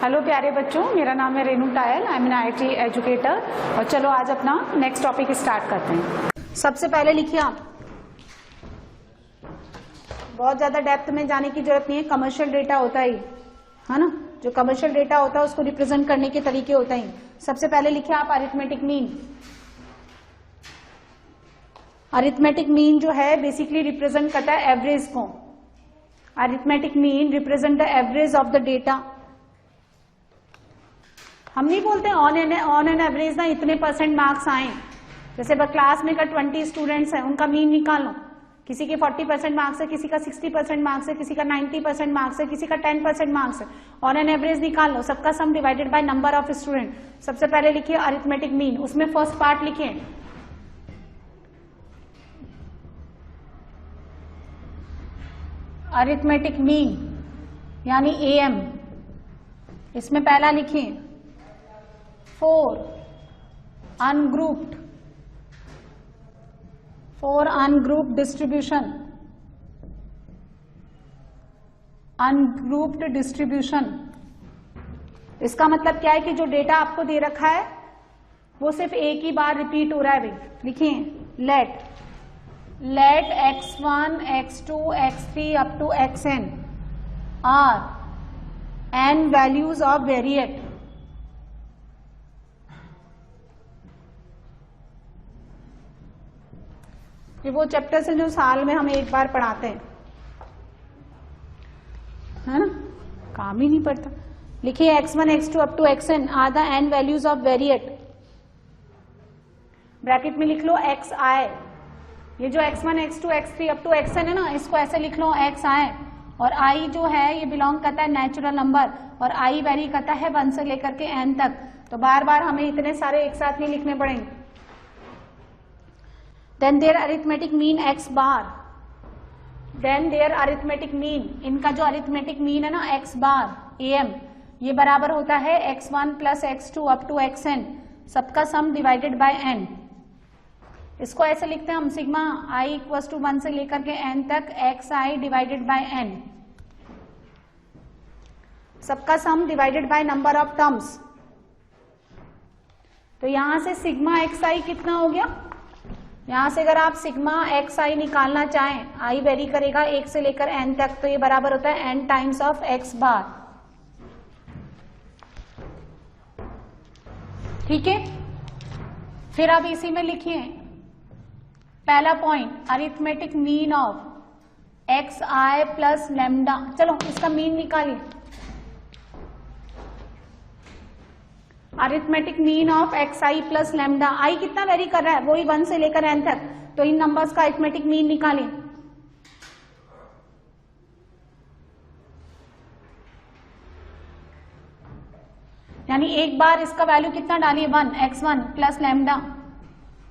Hello प्यारे बच्चों, मेरा नाम है Renu Tayal. I am an IIT educator. और चलो आज अपना नेक्स्ट टॉपिक स्टार्ट करते हैं। सबसे पहले लिखिए आप, बहुत ज्यादा डेप्थ में जाने की जरूरत नहीं है। कमर्शियल डेटा होता है ना, जो कमर्शियल डेटा होता है उसको रिप्रेजेंट करने के तरीके होते हैं। सबसे पहले लिखिए आप अरिथमेटिक मीन। अरिथमेटिक मीन जो है बेसिकली रिप्रेजेंट करता है एवरेज को। Arithmetic mean represent the average of the data. हम नहीं बोलते ऑन एन एवरेज ना इतने % मार्क्स आए। जैसे क्लास में का 20 स्टूडेंट्स हैं, उनका मीन निकालो। किसी के 40% मार्क्स है, किसी का 60% मार्क्स है, किसी का 90% मार्क्स है, किसी का 10% मार्क्स है। ऑन एन एवरेज निकाल लो, सबका सम divided by number of student. सबसे पहले लिखिए अरिथमेटिक मीन। उसमें फर्स्ट पार्ट लिखिए अरिथमेटिक मीन यानी AM। इसमें पहला लिखिए for ungrouped distribution, ungrouped distribution। इसका मतलब क्या है कि जो डेटा आपको दे रखा है वो सिर्फ एक ही बार रिपीट हो रहा है। भाई लिखिए let x1 x2 x3 up to xn are n values of variate। ये वो चैप्टर है जो साल में हम एक बार पढ़ाते हैं, है ना, काम ही नहीं पड़ता। लिखिए x1 x2 up to xn are the n values of variate। Bracket में लिख लो xi। ये जो x1 x2 x3 up to xn है ना, इसको ऐसे लिख लो xi। और i जो है ये बिलोंग करता है नेचुरल नंबर, और i वेरी करता है 1 से लेकर के n तक। तो बार बार हमें इतने सारे एक साथ नहीं लिखने पड़ेंगे। Then their arithmetic mean x bar, then their arithmetic mean, इनका जो arithmetic mean है ना x bar AM, ये बराबर होता है x1 plus x2 up to xn, सबका सम डिवाइडेड बाय n। इसको ऐसे लिखते हैं हम सिग्मा i इक्वल्स टू 1 से लेकर के n तक xi डिवाइडेड बाय n, सबका सम divided by number of terms. तो यहां से सिग्मा xi कितना हो गया, यहां से अगर आप सिग्मा xi निकालना चाहें, i वेरी करेगा 1 से लेकर n तक, तो ये बराबर होता है n टाइम्स ऑफ x बार। ठीक है, फिर अब इसी में लिखिए पहला point arithmetic mean of xi plus lambda. चलो इसका मीन निकालिए। Arithmetic mean of xi plus lambda. i कितना वेरी कर रहा है, वही 1 से लेकर n तक, तो इन नंबर्स का अरिथमेटिक मीन निकालें। यानी एक बार इसका वैल्यू कितना डालिए 1 x1 प्लस लैम्डा,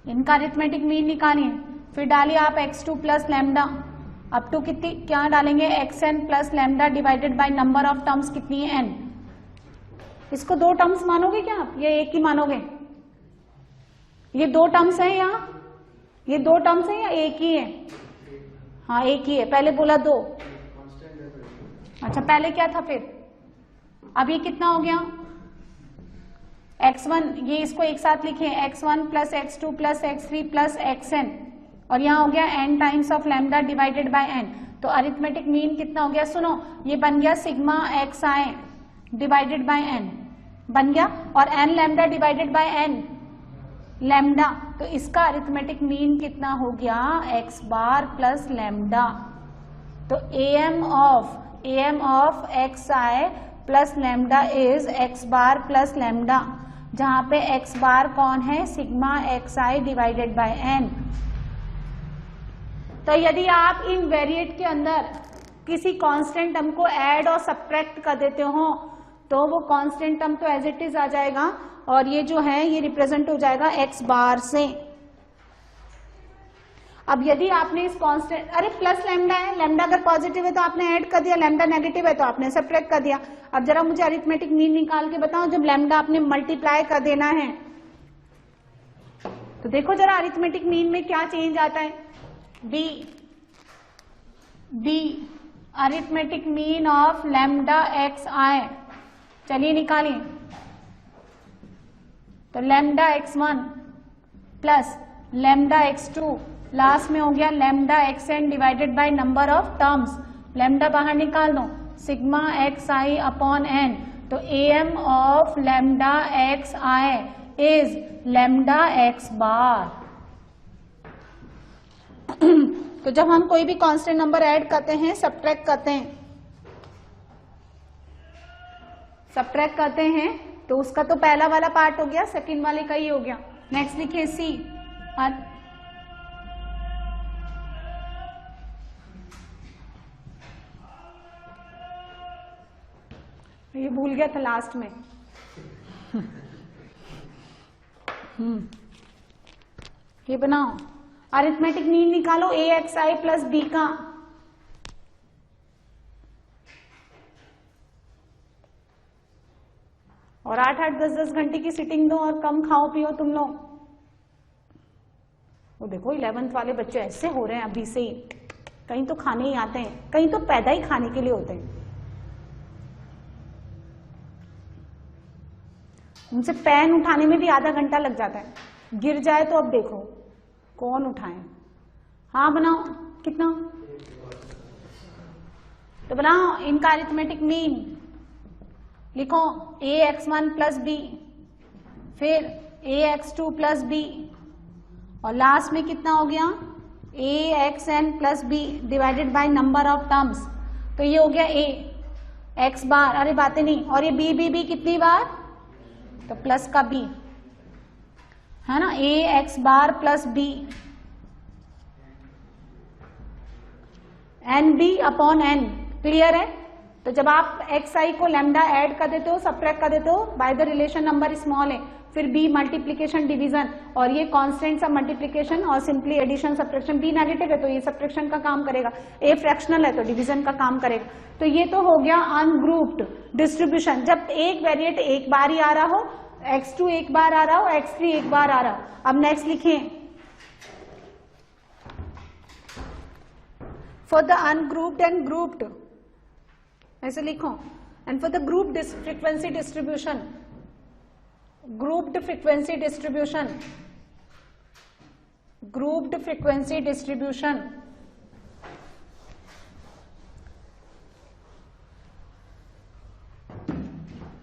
इनका अरिथमेटिक मीन निकालिए। फिर डालिए आप x2 plus lambda up to कितनी, क्या डालेंगे xn plus lambda divided by number of terms कितनी है n। इसको 2 टर्म्स मानोगे क्या आप, ये एक ही मानोगे? ये 2 टर्म्स हैं यहाँ, ये 2 टर्म्स हैं या एक ही है? हाँ एक ही है, पहले बोला 2। अच्छा पहले क्या था फिर? अब ये कितना हो गया x1, ये इसको एक साथ लिखे x1 plus x2 plus x3 plus xn, और यहाँ हो गया n times of lambda divided by n। तो अरिथमेटिक मीन कितना हो गया, सुनो ये बन गया sigma xi divided by n बन गया, और n lambda divided by n lambda. तो इसका अरिथमेटिक मीन कितना हो गया x बार प्लस लैम्डा। तो AM of xi plus lambda is x bar plus lambda, जहां पे x बार कौन है, sigma xi divided by n। तो यदि आप इन वेरिएट के अंदर किसी कांस्टेंट टर्म को ऐड और सब्ट्रैक्ट कर देते हो, तो वो कांस्टेंट टर्म तो एज इट इज आ जाएगा, और ये जो है ये रिप्रेजेंट हो जाएगा x बार से। अब यदि आपने इस कांस्टेंट, अरे प्लस लैम्डा है, लैम्डा अगर पॉजिटिव है तो आपने ऐड कर दिया, लैम्डा नेगेटिव है तो आपने सब्ट्रैक्ट कर दिया। अब जरा मुझे अरिथमेटिक मीन निकाल के बताओ, जब लैम्डा आपने मल्टीप्लाई कर देना है तो देखो जरा अरिथमेटिक मीन में क्या चेंज आता है। The arithmetic mean of lambda x i चलिए निकालिए। तो lambda x1 plus lambda x2, last में हो गया lambda xn divided by number of terms. Lambda बाहर निकाल दो, सिग्मा xi अपॉन n। तो am of lambda xi is lambda x बार। तो जब हम कोई भी कांस्टेंट नंबर ऐड करते हैं, सब्ट्रैक्ट करते हैं, तो उसका तो पहला वाला पार्ट हो गया, सेकंड वाले का ही हो गया। नेक्स्ट लिखिए सी। ये भूल गया था लास्ट में। ये बनाओ, अरिथमेटिक मीन निकालो AXI प्लस B का। और 8-8, 10-10 घंटे की सिटिंग दो और कम खाओ पियो तुम लोग। वो देखो 11th वाले बच्चे ऐसे हो रहे हैं अभी से ही, कहीं तो खाने ही आते हैं, कहीं तो पैदा ही खाने के लिए होते हैं। उनसे पेन उठाने में भी आधा घंटा लग जाता है, गिर जाए तो अब देखो कौन उठाए। हाँ बनाओ, कितना? तो बनाओ इनका अरिथमेटिक मीन, लिखो AX1 प्लस B, फिर AX2 प्लस B, और लास्ट में कितना हो गया AXN plus B divided by number of terms. तो ये हो गया A x बार, अरे बातें नहीं, और ये B कितनी बार? तो प्लस का B है ना, AX bar plus B NB upon N। Clear है? तो जब आप XI को लैम्डा ऐड कर देते हो, सब्ट्रैक्ट कर देते हो, by the relation number small है, फिर B मल्टीप्लीकेशन डिवीजन, और ये कांस्टेंट सा मल्टीप्लीकेशन और simply addition subtraction. B negative है तो ये सब्ट्रैक्शन का काम करेगा, A फ्रैक्शनल है तो डिवीजन का काम करेगा। तो ये तो हो गया अनग्रुप्ड डिस्ट्रीब्यूशन, जब एक वेरिएट एक बार ही आ रहा हो, x2 एक बार आ रहा हो, x3 एक बार आ रहा हो। अब नेक्स्ट लिखिए, for the ungrouped and grouped, ऐसे लिखो, and for the grouped frequency distribution, grouped frequency distribution, grouped frequency distribution.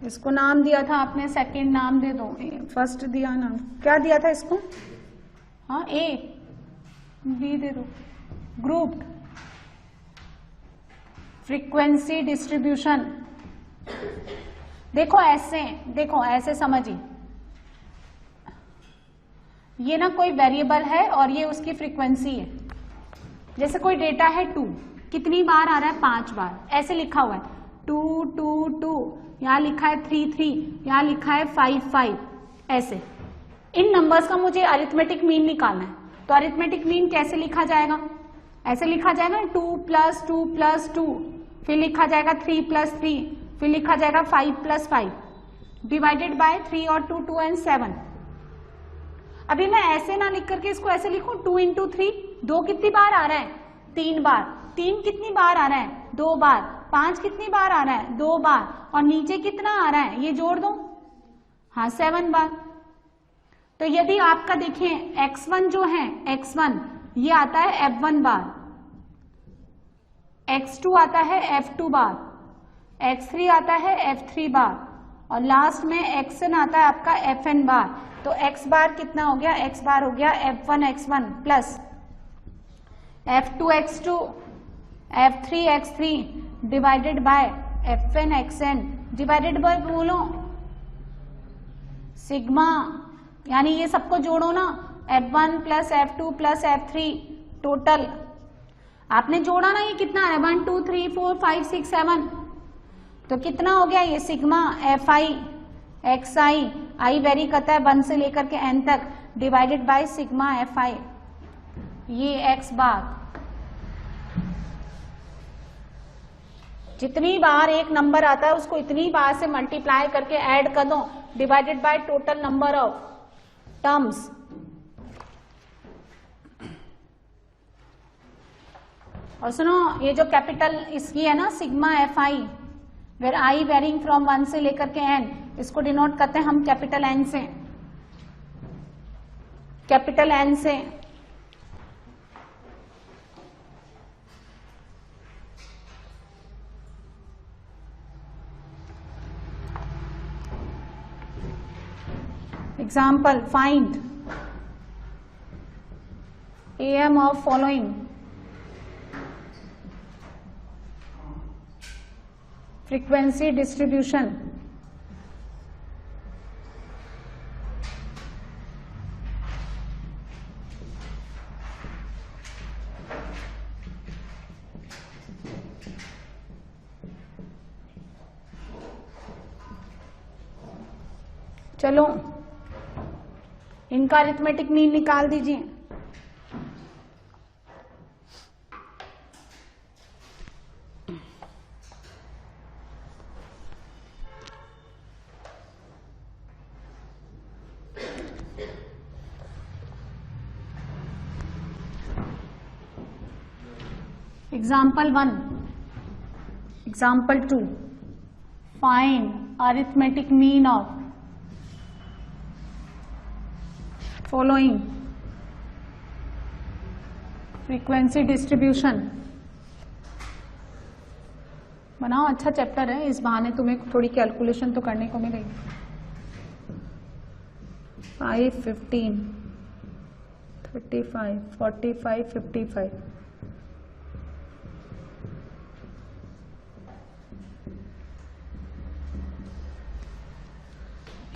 इसको नाम दिया था आपने, सेकंड नाम दे दो, फर्स्ट दिया नाम, क्या दिया था इसको? हाँ A, B दे दो, ग्रुप्ड फ्रीक्वेंसी डिस्ट्रीब्यूशन। देखो ऐसे समझिए, ये ना कोई वेरिएबल है और ये उसकी फ्रीक्वेंसी है। जैसे कोई डेटा है 2, कितनी बार आ रहा है? 5 बार, ऐसे लिखा हुआ है 2 2 2, यहाँ लिखा है 3 3, यहाँ लिखा है 5 5, ऐसे। इन नंबर्स का मुझे अरिथमेटिक मीन निकालना है, तो अरिथमेटिक मीन कैसे लिखा जाएगा? ऐसे लिखा जाएगा 2 + 2 + 2, फिर लिखा जाएगा 3 + 3, फिर लिखा जाएगा 5 + 5 डिवाइडेड बाय 3 और 2 2 and 7। अभी मैं ऐसे ना लिख करके इसको ऐसे लिखूं 2 × 3, 2 कितनी बार आ रहा है? 3 बार। 3 कितनी बार आ रहा है? 2 बार। 5 कितनी बार आ रहा है? 2 बार। और नीचे कितना आ रहा है? ये जोड़ दो, हाँ 7 बार। तो यदि आपका देखें x1 जो है, x1 ये आता है f1 बार, x2 आता है f2 बार, x3 आता है f3 बार, और लास्ट में xn आता है आपका fn बार। तो x बार कितना हो गया? x बार हो गया f1 x1 plus f2 x2 f3 x3 divided by fn xn divided by बोलो सिग्मा, यानी ये सबको जोड़ो ना, f1 plus f2 plus f3 total आपने जोड़ा ना, ये कितना है? 1 2 3 4 5 6 7, तो कितना हो गया ये? Sigma fi xi, I very करता है 1 से लेकर के n तक, डिवाइडेड बाय सिग्मा fi, ये x बार। जितनी बार एक नंबर आता है उसको इतनी बार से मल्टीप्लाई करके ऐड कर दो, divided by total number of terms. और सुनो, ये जो कैपिटल इसकी है ना sigma fi, where i varying from 1 से लेकर के n, इसको डिनोट करते हैं हम कैपिटल N से, कैपिटल N से। Example, find AM of following frequency distribution. चलो इनका अरिथमेटिक मीन निकाल दीजिए। Example 1, Example 2, find arithmetic mean of following frequency distribution। बनाओ, अच्छा चैप्टर है, इस बहाने तुम्हें थोड़ी कैलकुलेशन तो करने को मिलेगी। 5, 15, 35, 45, 55।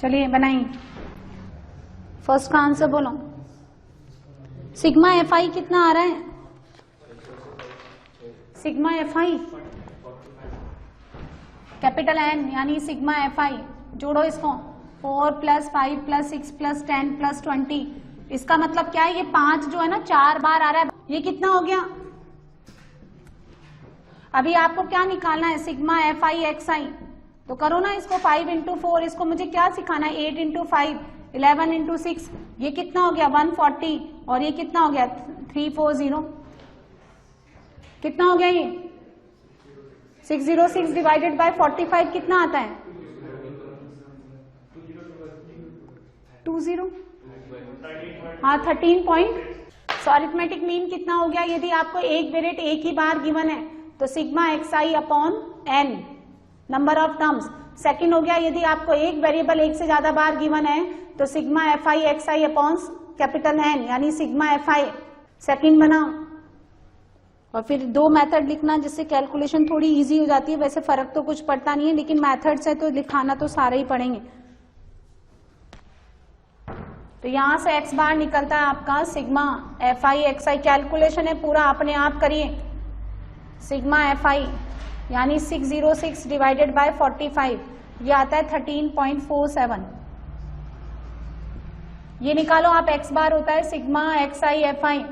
चलिए बनाइए। फर्स्ट का आंसर बोलो। सिग्मा FI कितना आ रहा है? सिग्मा FI कैपिटल N यानी सिग्मा FI, जोड़ो इसको, 4 + 5 + 6 + 10 + 20। इसका मतलब क्या है? ये 5 जो है ना 4 बार आ रहा है। ये कितना हो गया? अभी आपको क्या निकालना है? Sigma FI XI। तो करो ना इसको, 5 × 4, इसको मुझे क्या सिखाना है? 8 × 5, 11 × 6, ये कितना हो गया? 140। और ये कितना हो गया? 340। कितना हो गया ये? 606 डिवाइडेड बाय 45 कितना आता है? 20। हाँ 13 पॉइंट। सो अरिथमेटिक मीन कितना हो गया? यदि आपको एक वेरिएट एक ही बार गिवन है तो sigma XI upon n number of terms. Second हो गया, यदि आपको एक वेरिएबल एक से ज्यादा बार गिवन है तो sigma FI XI upon capital N यानी सिग्मा FI। सेकंड बनाओ और फिर 2 मेथड लिखना जिससे कैलकुलेशन थोड़ी इजी हो जाती है। वैसे फर्क तो कुछ पड़ता नहीं है, लेकिन मेथड से तो लिखाना तो सारे ही पड़ेंगे। तो यहां से x बार निकलता है आपका सिग्मा FI XI। कैलकुलेशन है पूरा अपने आप करिए। सिग्मा FI यानी 606 डिवाइडेड बाय 45, ये आता है 13.47। ये निकालो आप, x बार होता है sigma XI FI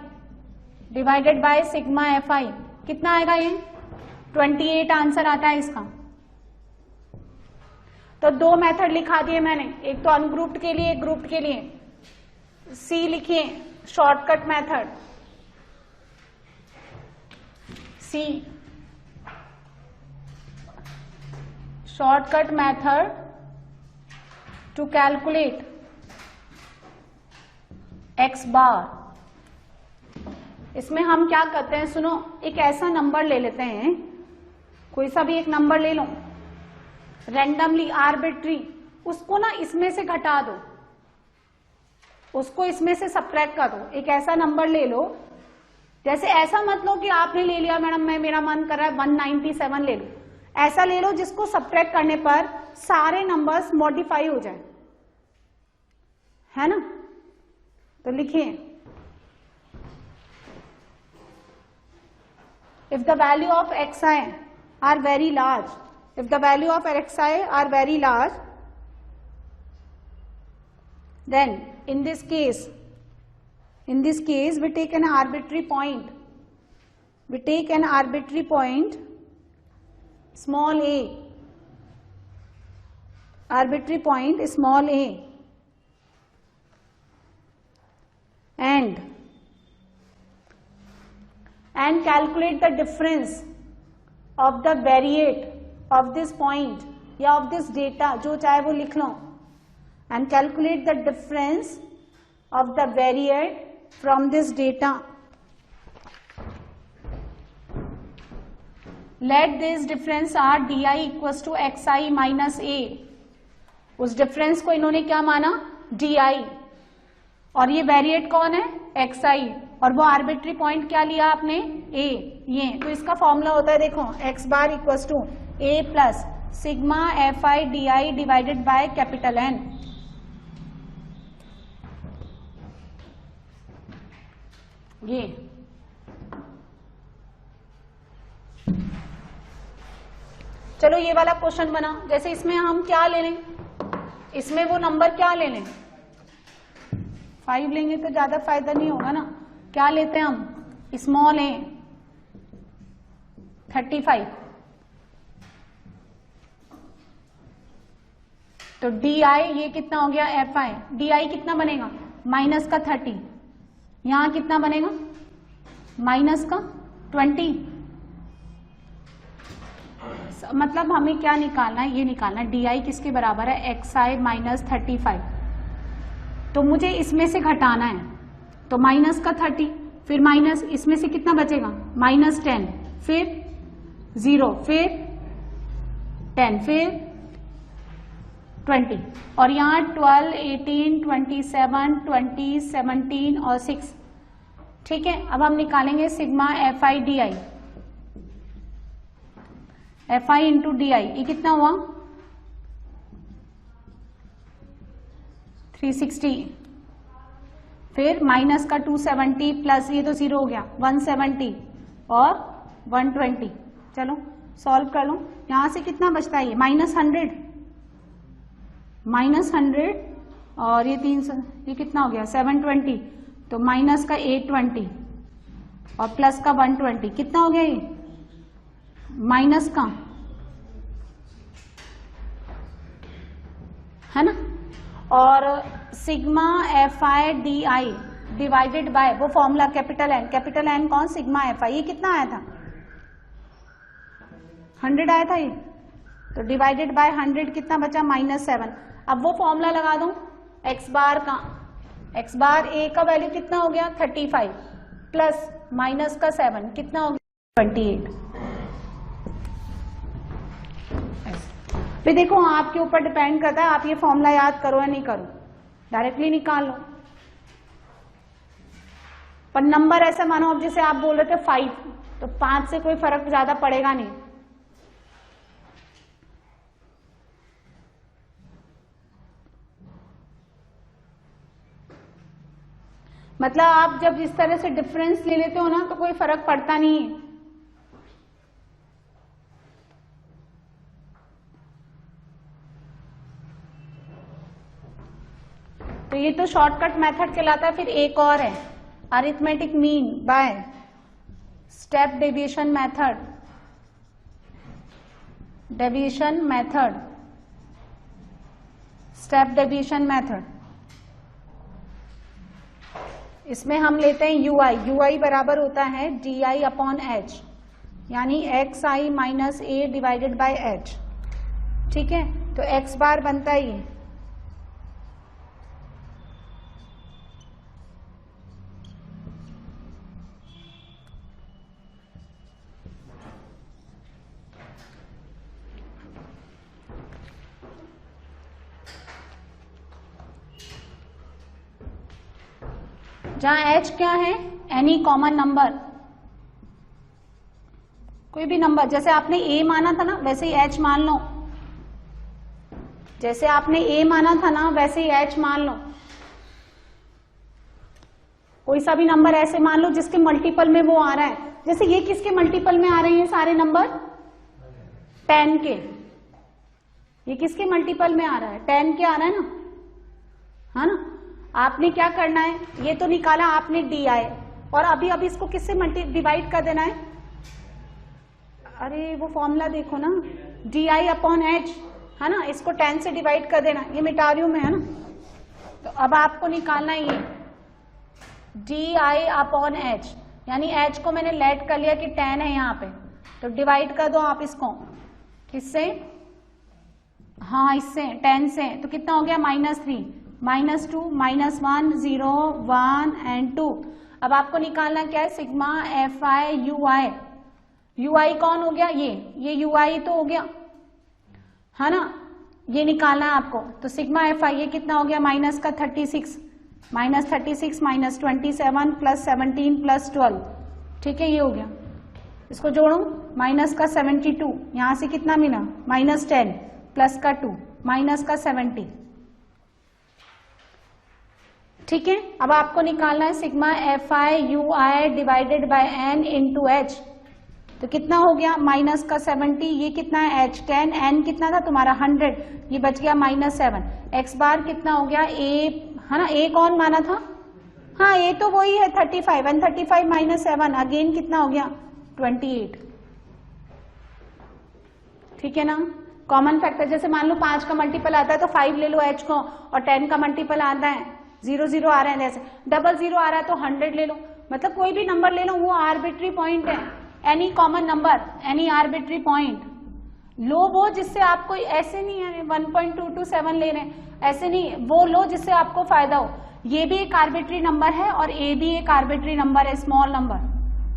divided by sigma FI। कितना आएगा ये? 28 आंसर आता है इसका। तो 2 मेथड लिखा दिए मैंने, एक तो अनग्रुप्ड के लिए, एक ग्रुप्ड के लिए। C लिखिए, shortcut method C, shortcut method to calculate x bar। इसमें हम क्या करते हैं, सुनो, एक ऐसा नंबर ले लेते हैं, कोई सा भी एक नंबर ले लो, रैंडमली आर्बिट्री, उसको ना इसमें से घटा दो, उसको इसमें से सब्ट्रैक्ट कर दो। एक ऐसा नंबर ले लो, जैसे ऐसा मत लो कि आपने ले लिया मैडम मैं मेरा मन कर रहा है 197 ले लो। ऐसा ले लो जिसको सब्ट्रैक्ट करने पर सारे नंबर्स मॉडिफाई हो जाए, है ना? तो लिखिए, if the value of XI are very large, if the value of XI are very large, then in this case we take an arbitrary point, small a, arbitrary point small a, and calculate the difference of the variate of this point या of this data, जो चाहे वो लिख लो, and calculate the difference of the variate from this data. Let this difference are d i equals to x i minus a. उस डिफरेंस को इन्होंने क्या माना, डी आई, और ये वेरिएट कौन है, एक्स आई, और वो आर्बिट्री पॉइंट क्या लिया आपने, ए. ये तो इसका फॉर्मूला होता है, देखो, x bar equals to a plus sigma f i d i divided by capital N. ये चलो ये वाला क्वेश्चन बना, जैसे इसमें हम क्या ले लें, इसमें वो नंबर क्या ले लें, 5 लेंगे तो ज्यादा फायदा नहीं होगा ना. क्या लेते हैं हम, स्मॉल ए 35. तो डी आई ये कितना हो गया, एफ आई डी आई कितना बनेगा, माइनस का 30. यहां कितना बनेगा, माइनस का 20. मतलब हमें क्या निकालना है, ये निकालना है डी आई किसके बराबर है, एक्स आई माइनस 35. तो मुझे इसमें से घटाना है, तो माइनस का 30, फिर माइनस इसमें से कितना बचेगा, माइनस 10, फिर 0, फिर 10, फिर 20, और यहाँ 12, 18, 27, 20, 17 और 6. ठीक है, अब हम निकालेंगे sigma f i d I, F I into D I. ये कितना हुआ, 360, फिर माइनस का 270 प्लस ये तो 0 हो गया, 170 और 120. चलो सॉल्व कर लो, यहां से कितना बचता है, ये -100, और ये 300, ये कितना हो गया 720. तो माइनस का 820 और प्लस का 120, कितना हो गया ये, माइनस का, है ना. और sigma f i d i divided bye वो फॉर्मूला कैपिटल एन कौन, सिग्मा एफ आई, ये कितना आया था, 100 आया था ये. तो डिवाइडेड बाय 100 कितना बचा, -7. अब वो फॉर्मूला लगा दो एक्स बार का, एक्स बार ए का वैल्यू कितना हो गया 35 प्लस माइनस का 7 कितना हो गया 28. फिर देखो आपके ऊपर डिपेंड करता है, आप ये फॉर्मूला याद करो या नहीं करो, डायरेक्टली निकाल लो. पर नंबर ऐसा मानो अब जैसे आप बोल रहे थे 5, तो 5 से कोई फर्क ज्यादा पड़ेगा नहीं. मतलब आप जब इस तरह से डिफरेंस ले लेते हो ना, तो कोई फर्क पड़ता नहीं है. तो ये तो शॉर्टकट मेथड कहलाता है. फिर एक और है arithmetic mean by step deviation method. Step deviation method. इसमें हम लेते हैं यूआई बराबर होता है डी आई अपॉन एच, यानी x i minus A divided by H. ठीक है, तो एक्स बार बनता है ये, जहां h क्या है, एनी कॉमन नंबर, कोई भी नंबर. जैसे आपने a माना था ना, वैसे ही h मान लो. जैसे आपने a माना था ना, वैसे ही h मान लो. कोई सा भी नंबर ऐसे मान लो जिसके मल्टीपल में वो आ रहा है. जैसे ये किसके मल्टीपल में आ रहे हैं सारे नंबर, 10 के. ये किसके मल्टीपल में आ रहा है, 10 के आ रहा है ना, है ना. आपने क्या करना है, ये तो निकाला आपने डी आई, और अभी अभी इसको किससे डिवाइड कर देना है, अरे वो फॉर्मूला देखो ना, डी आई अपॉन एच, है ना. इसको 10 से डिवाइड कर देना, ये मिटा रही हूं मैं, है ना. तो अब आपको निकालना है ये डी आई अपॉन एच, यानी एच को मैंने लेट कर लिया कि 10 है यहाँ पे, तो डिवाइड कर दो आप इसको, किससे? हाँ इससे 10 से, तो कितना हो गया -3, -2, -1, 0, 1 एंड 2। अब आपको निकालना क्या है? Sigma FI UI। UI कौन हो गया? ये UI तो हो गया है ना, ये निकालना है आपको। तो सिग्मा FI ये कितना हो गया? -36, -36 -27 +17 +12, ठीक है ये हो गया। इसको जोड़ो, -72, यहां से कितना मिला? -10 +2 -70, ठीक है। अब आपको निकालना है sigma FI UI divided by n into h। तो कितना हो गया? -70, ये कितना है? h 10, n कितना था तुम्हारा? 100, ये बच गया -7। x बार कितना हो गया? a है ना, a कौन माना था? हाँ a तो वही है 35, एंड 35 -7 अगेन कितना हो गया? 28, ठीक है ना। कॉमन फैक्टर जैसे मान लो 5 का मल्टीपल आता है तो 5 ले लो h को, और 10 का मल्टीपल आता है 0 0 आ रहा है, जैसे 00 आ रहा है तो 100 ले लो। मतलब कोई भी नंबर ले लो, वो आर्बिट्री पॉइंट है। Any common number, any arbitrary point लो, वो जिससे आपको, ऐसे नहीं है 1.227 ले रहे हैं, ऐसे नहीं, वो लो जिससे आपको फायदा हो। ये भी एक आर्बिट्री नंबर है और ए भी एक आर्बिट्री नंबर है, स्मॉल नंबर,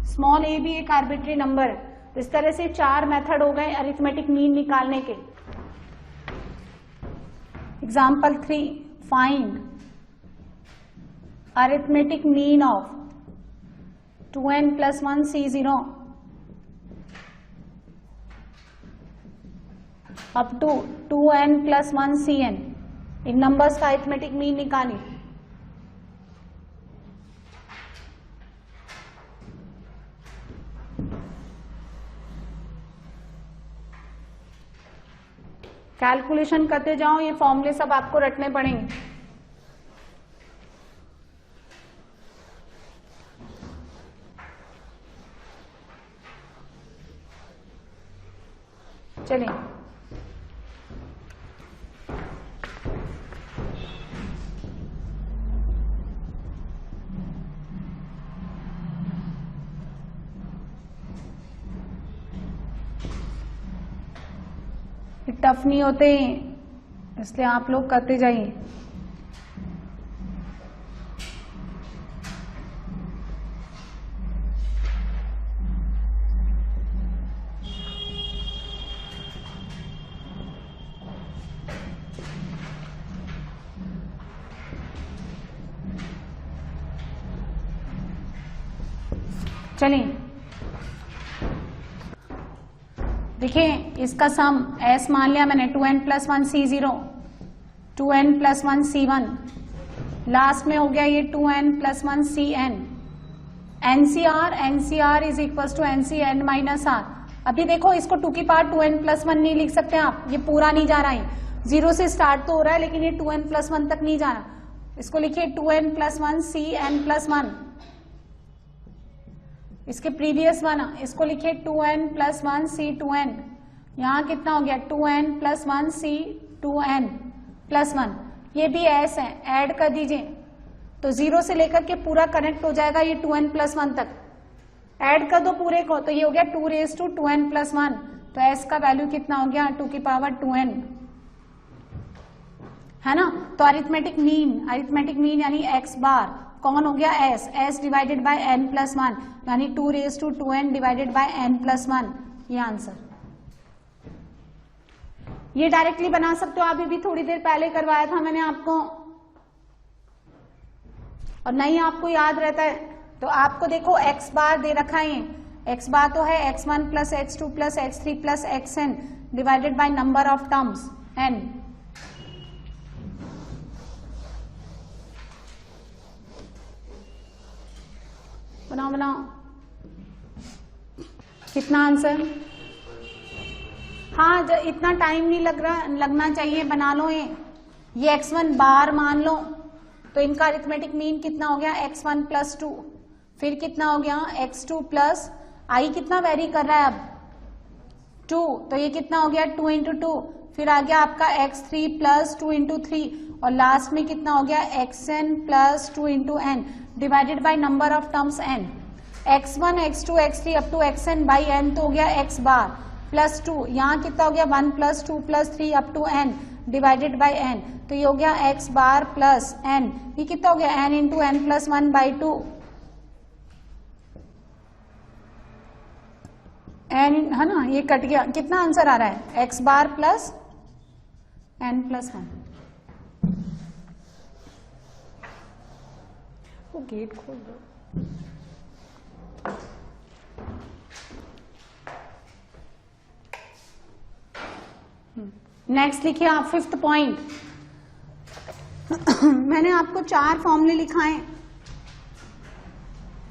स्मॉल ए भी एक आर्बिट्री नंबर है। तो इस तरह से 4 मेथड हो गए अरिथमेटिक मीन निकालने के। Example 3, find arithmetic mean of 2n + 1 C0 up to 2n + 1 Cn। इन नंबर्स का अरिथमेटिक मीन निकालिए। कैलकुलेशन करते जाओ, ये फॉर्मूले सब आपको रटने पड़ेंगे। चलिए टफ नहीं होते, इसलिए आप लोग करते जाइए। चलिए देखिए, इसका सम s मान लिया मैंने 2n + 1 C0, 2n + 1 C1, last में हो गया ये 2n + 1 Cn। NCR is equal to NCn - r। अभी देखो इसको 2 की पावर 2n + 1 नहीं लिख सकते आप, ये पूरा नहीं जा रहा है, 0 से स्टार्ट तो हो रहा है लेकिन ये 2n + 1 तक नहीं जा रहा। इसको लिखिए 2n + 1 Cn + 1। इसके प्रीवियस वन, इसको लिखिए 2n + 1 C2n। यहाँ कितना हो गया? 2n + 1 C2n + 1। ये भी s है, ऐड कर दीजिए तो 0 से लेकर के पूरा कनेक्ट हो जाएगा ये 2n + 1 तक। ऐड कर दो पूरे को, तो ये हो गया 2n + 1। तो s का वैल्यू कितना हो गया? 2 की पावर 2n, है ना। तो अरिथमेटिक मीन यानी x बार कौन हो गया? s डिवाइडेड बाय n + 1, यानी 2n डिवाइडेड बाय n + 1, ये आंसर। ये डायरेक्टली बना सकते हो, अभी भी थोड़ी देर पहले करवाया था मैंने आपको, और नहीं आपको याद रहता है तो आपको देखो x बार दे रखा है। x बार तो है x1 + x2 + x3 + xn divided by number of terms n। बनाओ कितना आंसर? हाँ, इतना टाइम नहीं लगना चाहिए, बना लो। ये x1 बार मान लो, तो इनका अरिथमेटिक मीन कितना हो गया? x1 + 2, फिर कितना हो गया? x2 + i कितना वेरी कर रहा है अब? 2, तो ये कितना हो गया? 2 × 2, फिर आ गया आपका x3 + 2 × 3, और लास्ट में कितना हो गया? xn + 2 × n divided by number of terms n। x1 x2 x3 up to xn by n तो हो गया x बार। प्लस 2, यहाँ कितना हो गया 1 plus 2 plus 3 up to n divided by n, तो ये हो गया x बार प्लस n, ये कितना हो गया n into n plus 1 by 2, n है ना, ये कट गया, कितना आंसर आ रहा है x बार प्लस n प्लस 1। वो गेट खोल दो। नेक्स्ट लिखिए आप 5th पॉइंट। मैंने आपको 4 फॉर्मूले लिखाए।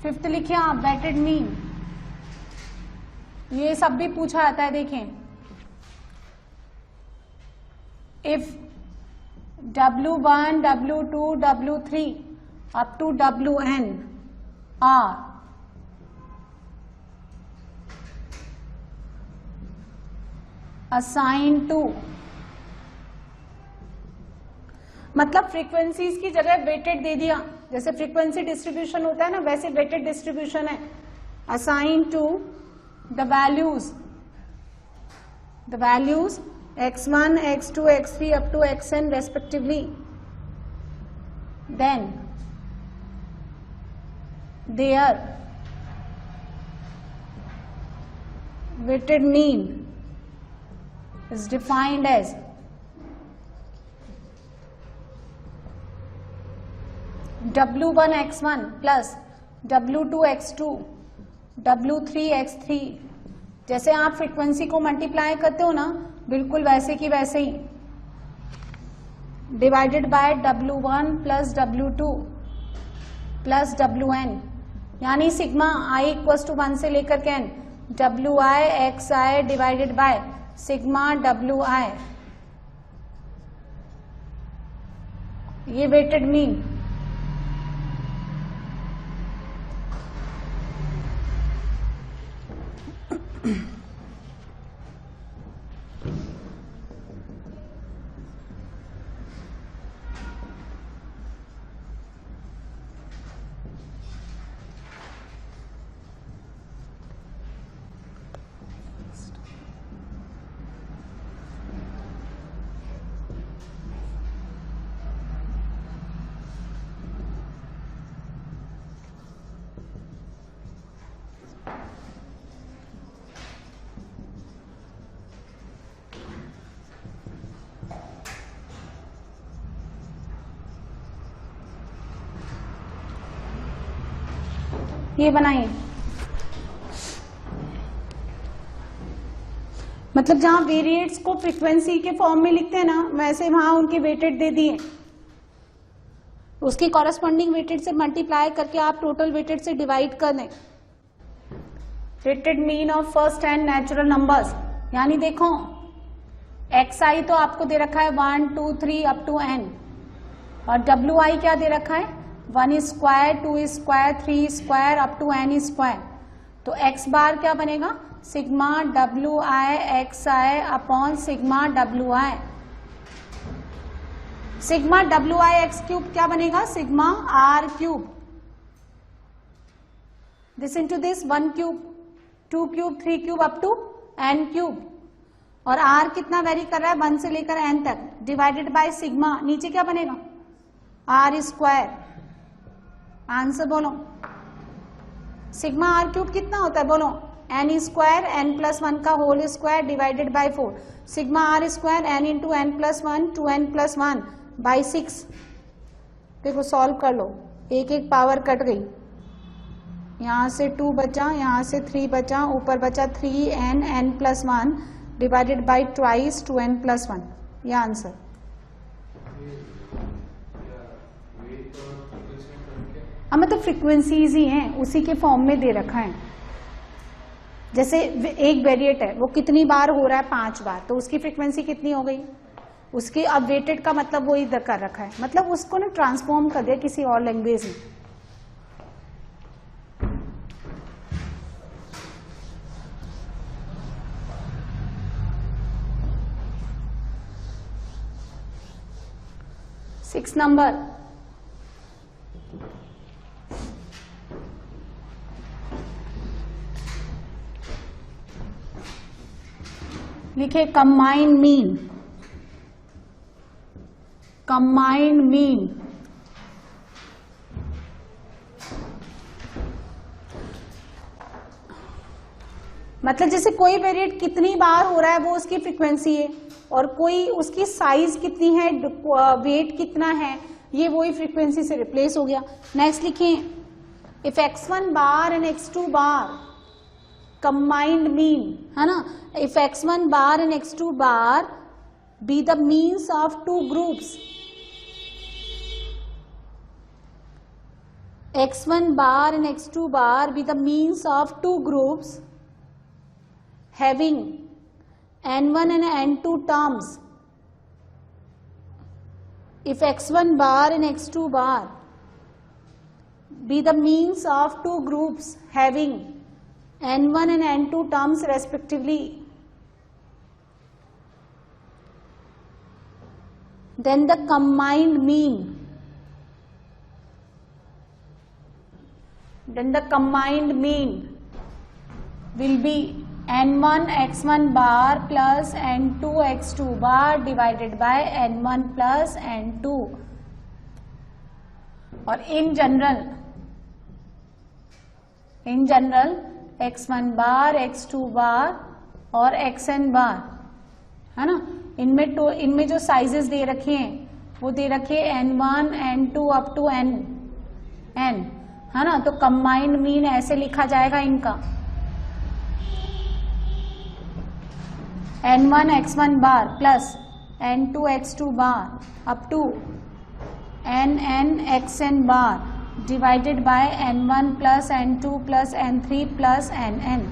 5th लिखिए आप वेटेड मीन। ये सब भी पूछा जाता है, देखें। If W1, W2, W3 up to Wn are assigned to, मतलब फ्रीक्वेंसीज की जगह वेटेड दे दिया, जैसे फ्रीक्वेंसी डिस्ट्रीब्यूशन होता है ना, वैसे वेटेड डिस्ट्रीब्यूशन है। Assign to the values x1, x2, x3 up to xn respectively, then their weighted mean is defined as W1 x1 plus W2 x2 W3 x3। जैसे आप फ्रीक्वेंसी को मल्टीप्लाई करते हो ना, बिल्कुल वैसे की वैसे ही, divided by W1 plus W2 plus Wn, यानी सिग्मा i इक्वल्स टू 1 से लेकर के n, Wi xi divided by sigma Wi, ये वेटेड मीन। ये बनाइए, मतलब जहां वेरिएट्स को फ्रीक्वेंसी के फॉर्म में लिखते हैं ना, वैसे वहां उनके वेटेड दे दिए, उसकी कॉरेस्पॉन्डिंग वेटेड से मल्टीप्लाई करके आप टोटल वेटेड से डिवाइड कर दें। Weighted mean of first and natural numbers, यानी देखो xi तो आपको दे रखा है 1, 2, 3 अप टू n, और wi क्या दे रखा है 1 square, 2 square, 3 square up to n square. तो x बार क्या बनेगा sigma Wi xi upon sigma Wi। Sigma Wi x cube क्या बनेगा sigma r cube, this into this 1 cube, 2 cube, 3 cube up to n cube, और r कितना vary कर रहा है 1 से लेकर n तक, डिवाइडेड बाय सिग्मा, नीचे क्या बनेगा r स्क्वायर। आंसर बोलो, सिग्मा आर क्यूब कितना होता है बोलो, n स्क्वायर n प्लस 1 का whole square divided by 4, sigma r square n into n plus 1 2n plus 1 by 6। देखो सॉल्व कर लो, एक एक पावर कट गई, यहाँ से 2 बचा, यहाँ से 3 बचा, ऊपर बचा 3n n plus 1 divided by twice 2n plus 1, ये आंसर। अब मतलब फ्रीक्वेंसीज ही हैं, उसी के फॉर्म में दे रखा है। जैसे एक वेरिएट है, वो कितनी बार हो रहा है 5 बार, तो उसकी फ्रीक्वेंसी कितनी हो गई, उसकी अब वेटेड का मतलब वो इधर कर रखा है, मतलब उसको ना ट्रांसफॉर्म कर दिया किसी और लैंग्वेज में। सिक्स नंबर, लिखे कंबाइंड मीन, कंबाइंड मीन मतलब जैसे कोई वेरिएट कितनी बार हो रहा है वो उसकी फ्रीक्वेंसी है, और कोई उसकी साइज कितनी है, वेट कितना है, ये वही फ्रीक्वेंसी से रिप्लेस हो गया। नेक्स्ट लिखें if x1 bar and x2 bar combined mean, है ना, if x1 bar and x2 bar be the means of two groups, x1 bar and x2 bar be the means of two groups having n1 and n2 terms. If x1 bar and x2 bar be the means of two groups having n1 and n2 terms respectively, then the combined mean will be n1 x1 bar plus n2 x2 bar divided by n1 plus n2, और in general x1 bar x2 bar और xn bar, है ना, इनमें जो sizes दे रखे हैं वो दे रखे n1 n2 up to n, है ना, तो कंबाइंड मीन ऐसे लिखा जाएगा इनका n1 x1 bar plus n2 x2 bar up to nn xn bar divided by n1 plus n2 plus n3 plus nn।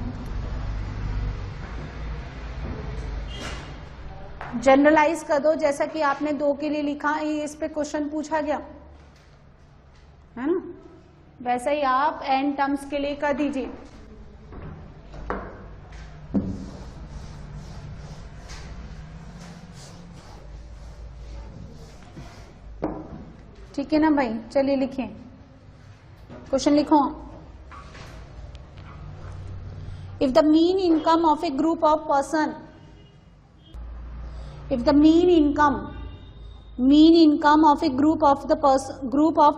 Generalize कर दो जैसा कि आपने 2 के लिए लिखा, ये इस पे क्वेश्चन पूछा गया है ना, वैसे ही आप n टर्म्स के लिए कर दीजिए। ठीक है ना भाई, चलिए लिखिए, क्वेश्चन लिखो। If the mean income of A group of person, if the mean income of a group of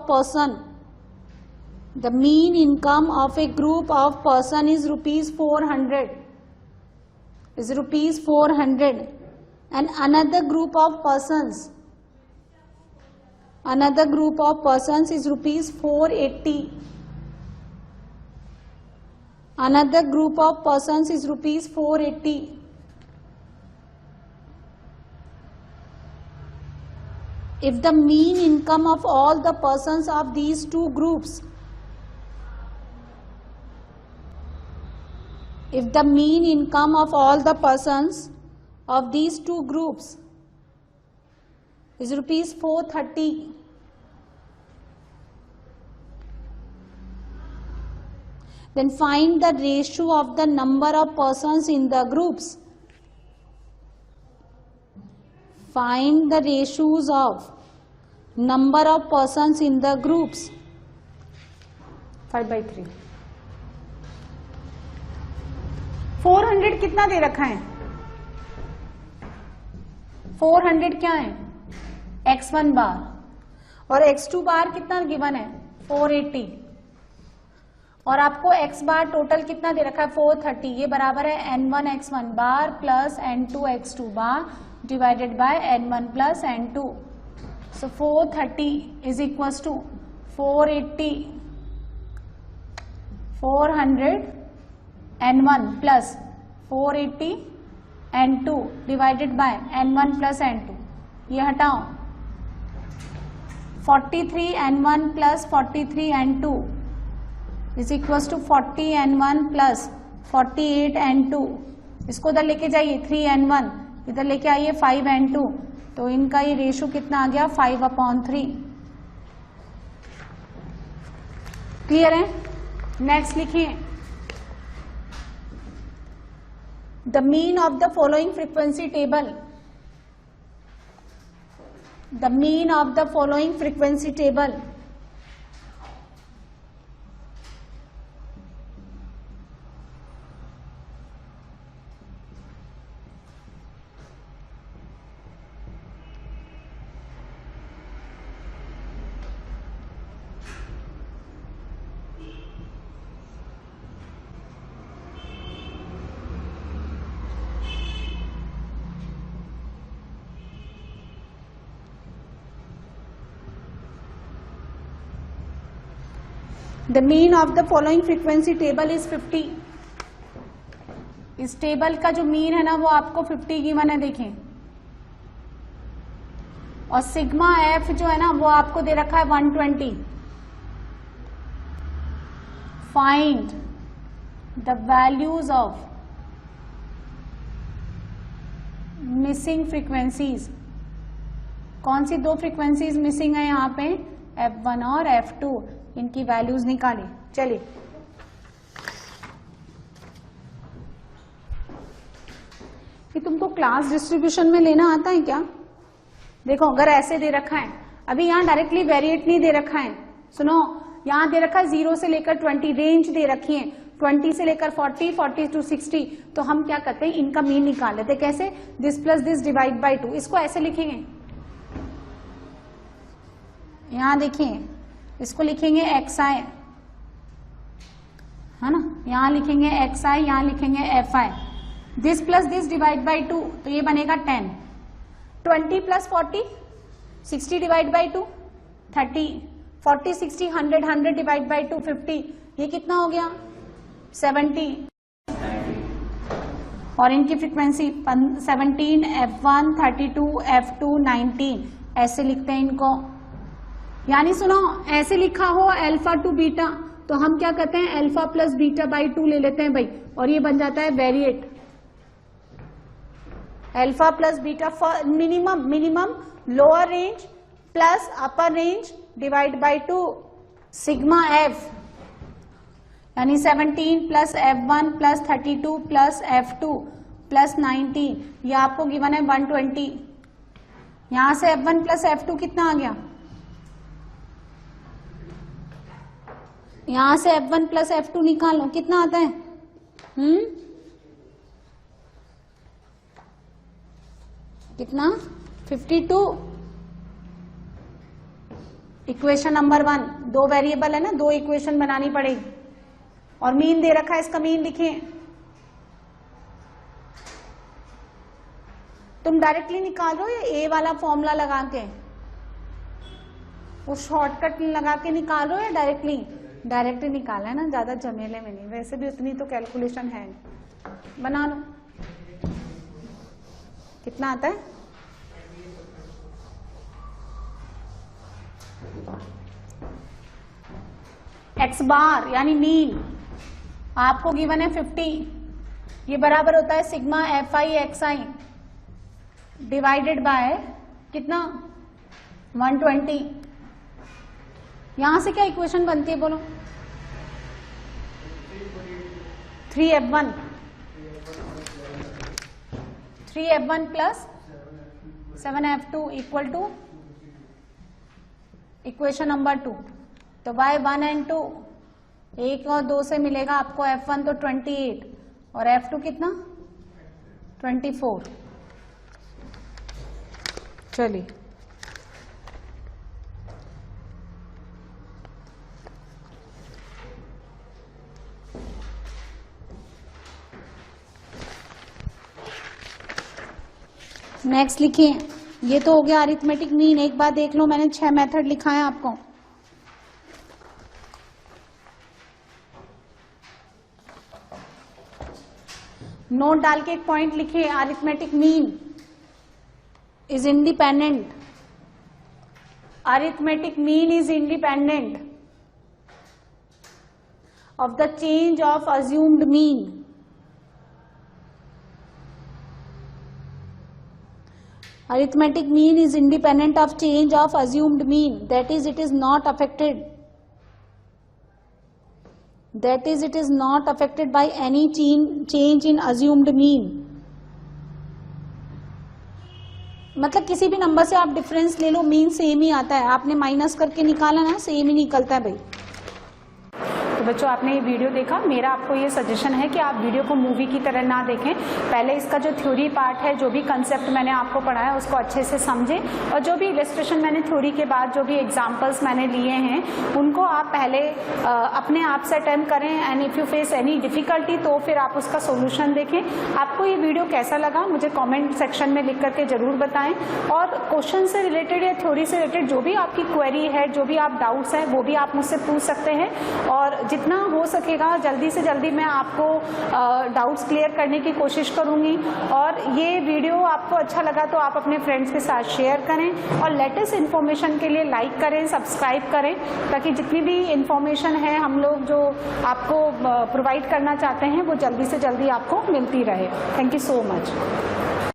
person, the mean income of a group of person is rupees 400, and another group of persons is rupees 480, another group of persons is rupees 480. If the mean income of all the persons of these two groups, if the mean income of all the persons of these two groups is rupees 430, then find the ratio of the number of persons in the groups. Find the ratios of number of persons in the groups. 5/3। 400 कितना दे रखा है? 400 क्या है? x1 बार, और x2 बार कितना given है? 480, और आपको x बार टोटल कितना दे रखा है? 430। ये बराबर है n1 x1 bar plus n2 x2 bar divided by n1 plus n2. So 430 is equals to 400 n1 plus 480 n2 divided by n1 plus n2. ये हटाओ, 43 n1 plus 43 n2 is equals to 40 n1 plus 48 n2. इसको उधर लेके जाइए, 3 n1 इधर लेके आइए 5 n2, तो इनका ये रेशो कितना आ गया? 5/3। क्लियर है? नेक्स्ट लिखिए, the mean of the following frequency table, the mean of the following frequency table the mean of the following frequency table is 50। इस टेबल का जो मीन है ना वो आपको 50 गिवन है, देखें। और सिग्मा एफ जो है ना वो आपको दे रखा है 120। Find the values of missing frequencies. कौन सी दो फ्रीक्वेंसीज मिसिंग है यहाँ पे, F1 और F2, इनकी वैल्यूज निकालें। चलिए कि तुमको क्लास डिस्ट्रीब्यूशन में लेना आता है क्या? देखो अगर ऐसे दे रखा है, अभी यहाँ डायरेक्टली वेरिएट नहीं दे रखा है, सुनो यहाँ दे रखा है 0 से लेकर 20, रेंज दे रखी है 20 से लेकर 40, 40 to 60। तो हम क्या करते हैं, इनका मीन निकाल लेते हैं। कैसे? This plus this divide by 2। इसको ऐसे लिखेंगे, यहाँ देखिए इसको लिखेंगे xi, है ना, यहाँ लिखेंगे xi, यहाँ लिखेंगे fi। This plus this divide by 2, तो ये बनेगा 10। 20 plus 40, 60 divide by 2 30, 40 60 100, 100 divide by 2 50, ये कितना हो गया 70। और इनकी फ्रीक्वेंसी 17, F1 32, F2 19, ऐसे लिखते हैं इनको। यानी सुनो ऐसे लिखा हो अल्फा टू बीटा, तो हम क्या करते हैं अल्फा प्लस बीटा बाई 2 ले लेते हैं भाई, और ये बन जाता है variate. Alpha plus beta minimum lower range plus upper range divide by 2 sigma F, यानी 17 plus F1 plus 32 plus F2 plus 19, ये आपको गिवन है 120। यहां से F1 प्लस F2 कितना आ गया, यहां से F1 प्लस F2 निकालो, कितना आता है? कितना? 52। इक्वेशन नंबर 1, दो वेरिएबल है ना, दो इक्वेशन बनानी पड़ेगी। और मीन दे रखा है, इसका मीन लिखें। तुम डायरेक्टली निकाल रहे हो या ए वाला फॉर्मूला लगा के, वो शॉर्टकट लगा के निकाल रहे हो या डायरेक्टली? डायरेक्टली निकाला है ना, ज्यादा झमेले में नहीं, वैसे भी उतनी तो कैलकुलेशन है नहीं। बना लो, कितना आता है? एक्स बार यानी मीन आपको गिवन है 50, ये बराबर होता है sigma Fi xi divided bye कितना 120। यहां से क्या इक्वेशन बनती है बोलो? 3f1 plus 7f2 equal to equation number 2। तो बाय 1 and 2, 1 और 2 से मिलेगा आपको F1 तो 28 और F2 कितना 24। चलिए नेक्स्ट लिखिए। ये तो हो गया अरिथमेटिक मीन। एक बार देख लो, मैंने 6 मेथड लिखा है आपको। नोट डाल के एक पॉइंट लिखिए, arithmetic mean is independent. Arithmetic mean is independent of the change of assumed mean. Arithmetic mean is independent of change of assumed mean. That is, it is not affected. That is, it is not affected by any change in assumed mean. मतलब किसी भी number से आप difference ले लो, mean same ही आता है। आपने minus करके निकाला ना, सेम ही निकलता है भाई। बच्चों आपने ये वीडियो देखा, मेरा आपको ये सजेशन है कि आप वीडियो को मूवी की तरह ना देखें, पहले इसका जो थ्योरी पार्ट है, जो भी कंसेप्ट मैंने आपको पढ़ाया उसको अच्छे से समझें, और जो भी इलस्ट्रेशन मैंने थ्योरी के बाद जो भी एग्जाम्पल्स मैंने लिए हैं उनको आप पहले अपने आप से अटेम्प्ट करें, and if you face any difficulty तो फिर आप उसका सोल्यूशन देखें। आपको ये वीडियो कैसा लगा मुझे कमेंट सेक्शन में लिख करके ज़रूर बताएं, और क्वेश्चन से रिलेटेड या थ्योरी से रिलेटेड जो भी आपकी क्वेरी है, जो भी आप डाउट्स हैं, वो भी आप मुझसे पूछ सकते हैं, और जितना हो सकेगा जल्दी से जल्दी मैं आपको डाउट्स क्लियर करने की कोशिश करूँगी। और ये वीडियो आपको अच्छा लगा तो आप अपने फ्रेंड्स के साथ शेयर करें, और लेटेस्ट इन्फॉर्मेशन के लिए लाइक करें, सब्सक्राइब करें, ताकि जितनी भी इन्फॉर्मेशन है हम लोग जो आपको प्रोवाइड करना चाहते हैं वो जल्दी से जल्दी आपको मिलती रहे। Thank you so much.